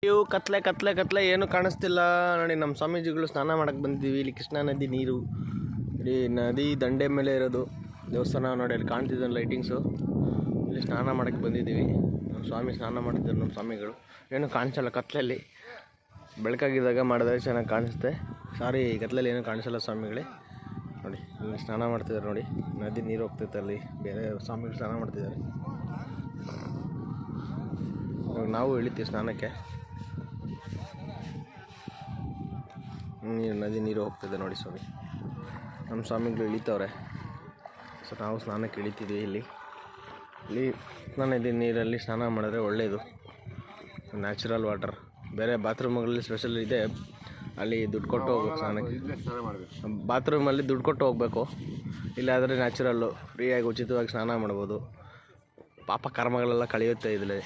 ಇವು ಕತ್ಲೆ ಕತ್ಲೆ ಕತ್ಲೆ ಏನು ಕಾಣಿಸ್ತಿಲ್ಲ ನೋಡಿ. ನಮ್ಮ ಸ್ವಾಮೀಜಿಗಳು ಸ್ನಾನ ಮಾಡಕ್ಕೆ ಬಂದಿದ್ದೀವಿ. ಇಲ್ಲಿ ಕೃಷ್ಣಾ ನದಿ ನೀರು, ಇಲ್ಲಿ ನದಿ ದಂಡೆ ಮೇಲೆ ಇರೋದು ದೇವಸ್ಥಾನ ನೋಡಿ. ಅಲ್ಲಿ ಕಾಣ್ತಿದ್ದ ಲೈಟಿಂಗ್ಸು. ಇಲ್ಲಿ ಸ್ನಾನ ಮಾಡಕ್ಕೆ ಬಂದಿದ್ದೀವಿ. ನಮ್ಮ ಸ್ವಾಮಿ ಸ್ನಾನ ಮಾಡ್ತಿದ್ದಾರೆ. ನಮ್ಮ ಸ್ವಾಮಿಗಳು ಏನು ಕಾಣಿಸಲ್ಲ ಕತ್ಲಲ್ಲಿ. ಬೆಳಕಾಗಿದ್ದಾಗ ಮಾಡಿದ್ರೆ ಚೆನ್ನಾಗಿ ಕಾಣಿಸುತ್ತೆ. ಸಾರಿ, ಕತ್ಲಲ್ಲಿ ಏನು ಕಾಣಿಸಲ್ಲ ಸ್ವಾಮಿಗಳೇ. ನೋಡಿ ಇಲ್ಲಿ ಸ್ನಾನ ಮಾಡ್ತಿದ್ದಾರೆ ನೋಡಿ. ನದಿ ನೀರು ಹೋಗ್ತೈತೆ, ಅಲ್ಲಿ ಬೇರೆ ಸ್ವಾಮಿಗಳು ಸ್ನಾನ ಮಾಡ್ತಿದ್ದಾರೆ. ಇವಾಗ ನಾವು ಇಳಿತೀವಿ ಸ್ನಾನಕ್ಕೆ. ನದಿ ನೀರು ಹೋಗ್ತಿದೆ ನೋಡಿ ಸ್ವಾಮಿ. ನಮ್ಮ ಸ್ವಾಮಿಗಳು ಇಳಿತವ್ರೆ. ಸೊ ನಾವು ಸ್ನಾನಕ್ಕೆ ಇಳಿತಿದ್ವಿ. ಇಲ್ಲಿ ನದಿ ನೀರಲ್ಲಿ ಸ್ನಾನ ಮಾಡಿದ್ರೆ ಒಳ್ಳೆಯದು, ನ್ಯಾಚುರಲ್ ವಾಟರ್. ಬೇರೆ ಬಾತ್ರೂಮ್ಗಳಲ್ಲಿ ಸ್ಪೆಷಲ್ ಇದೆ, ಅಲ್ಲಿ ದುಡ್ಡು ಕೊಟ್ಟು ಹೋಗ್ಬೇಕು ಸ್ನಾನಕ್ಕೆ. ಬಾತ್ರೂಮಲ್ಲಿ ದುಡ್ಡು ಕೊಟ್ಟು ಹೋಗಬೇಕು. ಇಲ್ಲಾದರೆ ನ್ಯಾಚುರಲ್ಲು ಫ್ರೀಯಾಗಿ ಉಚಿತವಾಗಿ ಸ್ನಾನ ಮಾಡ್ಬೋದು. ಪಾಪ ಕರ್ಮಗಳೆಲ್ಲ ಕಳೆಯುತ್ತೆ ಇದರಲ್ಲಿ.